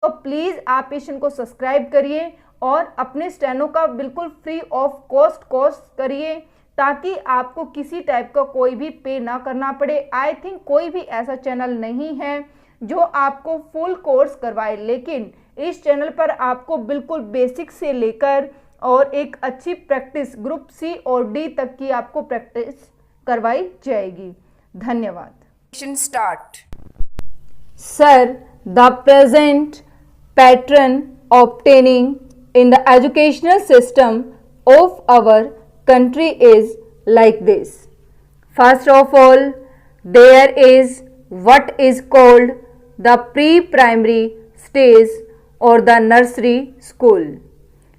तो प्लीज़ आप पेशेंट को सब्सक्राइब करिए और अपने स्टेनो का बिल्कुल फ्री ऑफ कॉस्ट करिए, ताकि आपको किसी टाइप का कोई भी पे ना करना पड़े। आई थिंक कोई भी ऐसा चैनल नहीं है जो आपको फुल कोर्स करवाए, लेकिन इस चैनल पर आपको बिल्कुल बेसिक से लेकर और एक अच्छी प्रैक्टिस ग्रुप सी और डी तक की आपको प्रैक्टिस करवाई जाएगी। धन्यवाद। Start. Sir, the present pattern obtaining in the educational system of our country is like this. First of all, there is what is called the pre-primary stage or the nursery school.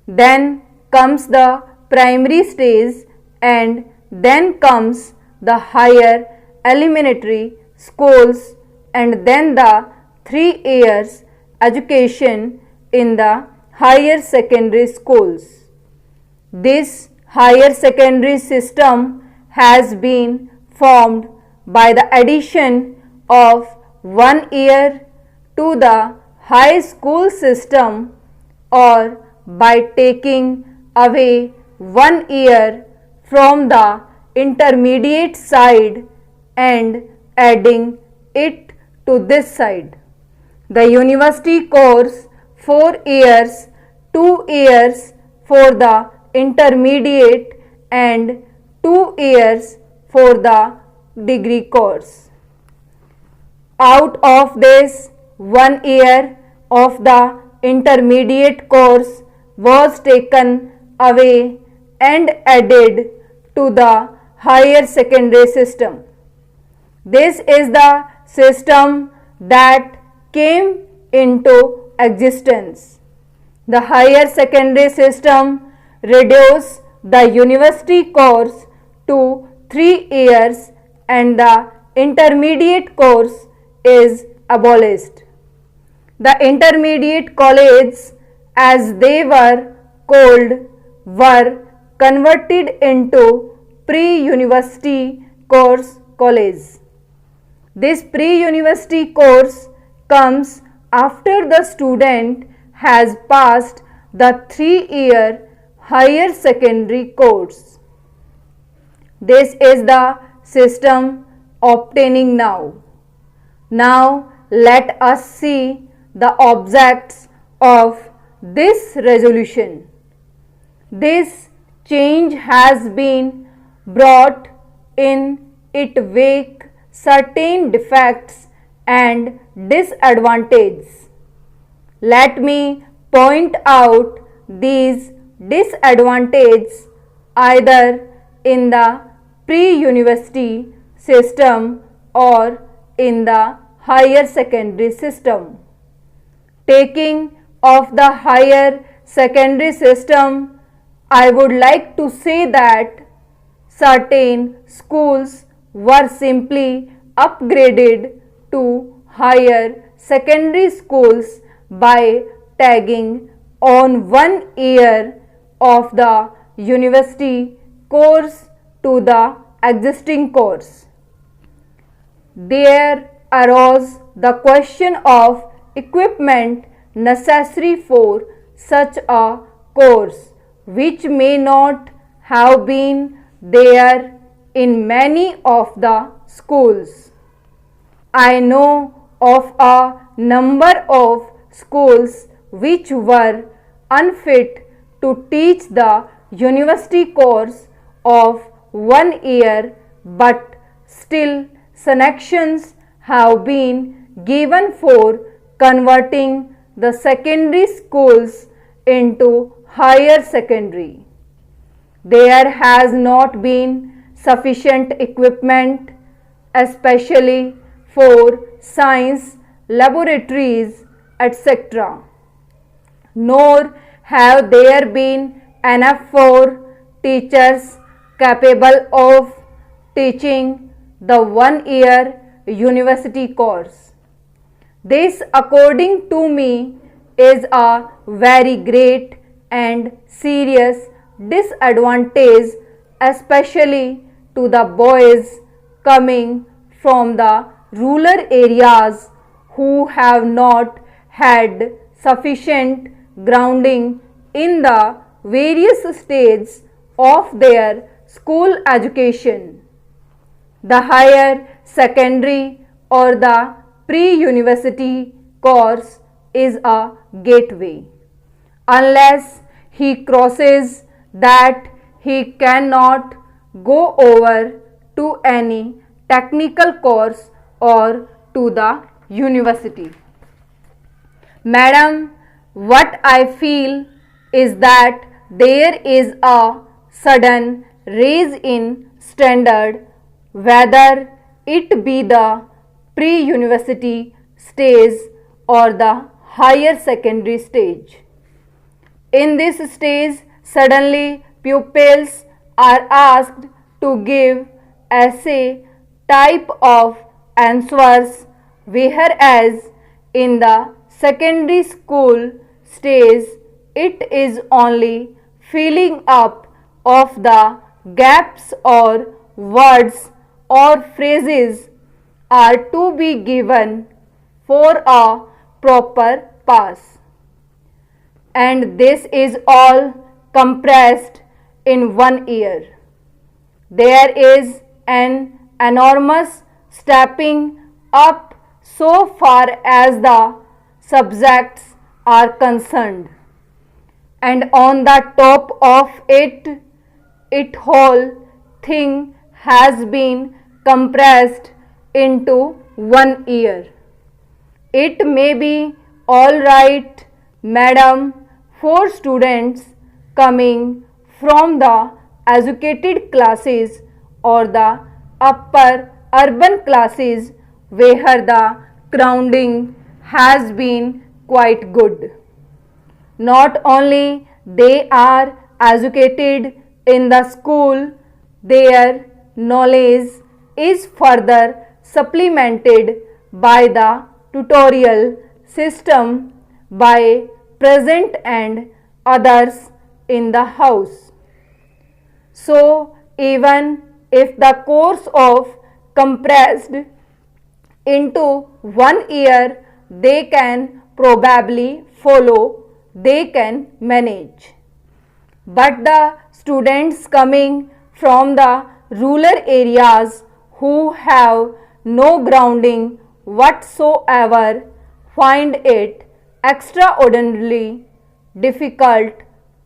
Then comes the primary stage, and then comes the higher elementary schools, and then the 3 years education in the higher secondary schools. This higher secondary system has been formed by the addition of 1 year to the high school system, or by taking away 1 year from the intermediate side and adding it to this side. The university course 4 years, 2 years for the intermediate and 2 years for the degree course. Out of this, 1 year of the intermediate course was taken away and added to the higher secondary system. This is the system that came into existence. The higher secondary system reduced the university course to 3 years, and the intermediate course is abolished. The intermediate colleges, as they were called, were converted into pre-university course college. This pre-university course comes after the student has passed the 3-year higher secondary course. This is the system obtaining now. Now let us see the objects of this resolution. This change has been brought in its wake certain defects and disadvantages. Let me point out these disadvantages either in the pre-university system or in the higher secondary system. Taking of the higher secondary system, I would like to say that certain schools were simply upgraded to higher secondary schools by tagging on 1 year of the university course to the existing course. There arose the question of equipment necessary for such a course, which may not have been there in many of the schools. I know of a number of schools which were unfit to teach the university course of 1 year, but still connections have been given for converting the secondary schools into higher secondary. There has not been sufficient equipment, especially for science laboratories, etc. Nor have there been enough for teachers capable of teaching the 1 year university course. This, according to me, is a very great and serious disadvantage, especially to the boys coming from the rural areas who have not had sufficient grounding in the various stages of their school education. The higher secondary or the pre-university course is a gateway. Unless he crosses that, he cannot go over to any technical course or to the university. Madam, what I feel is that there is a sudden raise in standard, whether it be the pre-university stage or the higher secondary stage. In this stage, suddenly pupils are asked to give essay type of answers, whereas in the secondary school stage it is only filling up of the gaps or words or phrases are to be given for a proper pass. And this is all compressed in 1 year. There is an enormous stepping up so far as the subjects are concerned, and on the top of it whole thing has been compressed into 1 year. It may be all right, madam, for students coming from the educated classes or the upper urban classes where the grounding has been quite good. Not only they are educated in the school, their knowledge is further supplemented by the tutorial system by present and others in the house. So even if the course of compressed into 1 year, they can probably follow, they can manage. But the students coming from the rural areas who have no grounding whatsoever find it extraordinarily difficult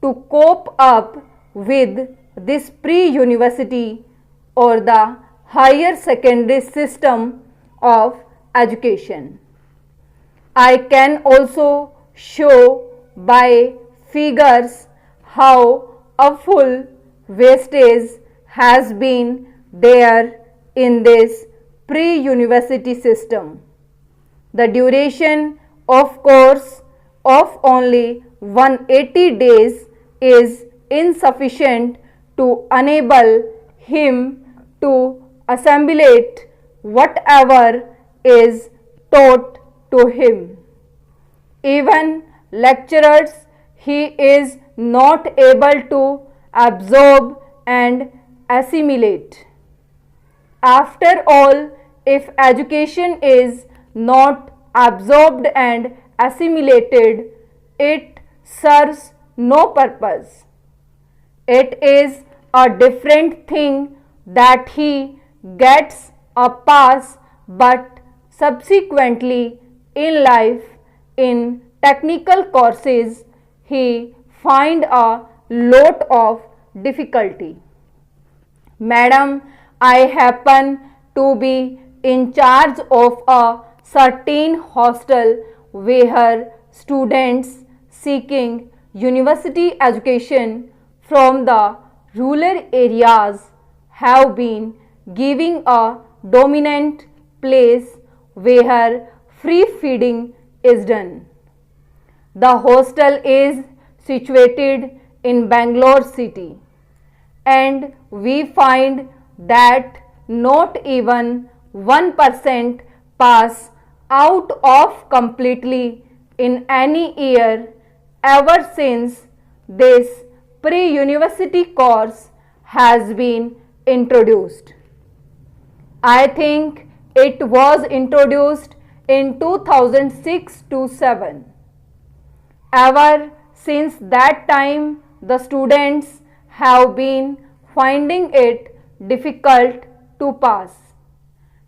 to cope up with this pre-university or the higher secondary system of education. I can also show by figures how a full wastage has been there in this pre-university system. The duration of course of only 180 days is insufficient to enable him to assimilate whatever is taught to him. Even lecturers he is not able to absorb and assimilate. After all, if education is not absorbed and assimilated, it serves no purpose. It is a different thing that he gets a pass, but subsequently in life, in technical courses, he find a lot of difficulty. Madam, I happen to be in charge of a certain hostel where students seeking university education from the rural areas have been giving a dominant place where free feeding is done. The hostel is situated in Bangalore city, and we find that not even 1% pass out of completely in any year ever since this pre-university course has been introduced. I think it was introduced in 2006 to 7. Ever since that time, the students have been finding it difficult to pass.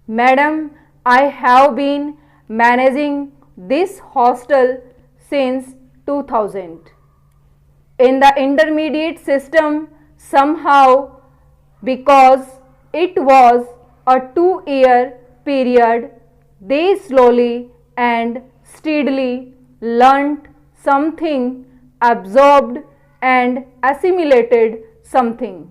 Madam, I have been managing this hostel since 2000. In the intermediate system, somehow, because it was a 2-year period, they slowly and steadily learnt something, absorbed and assimilated something.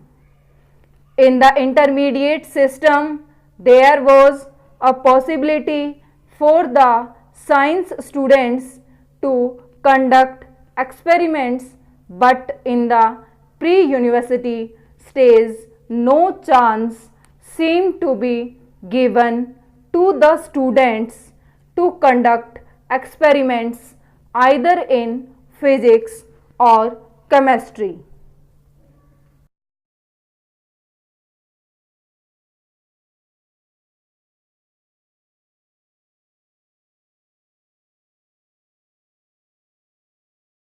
In the intermediate system, there was a possibility for the science students to conduct experiments, but in the pre-university stage, no chance seemed to be given to the students to conduct experiments either in physics or chemistry.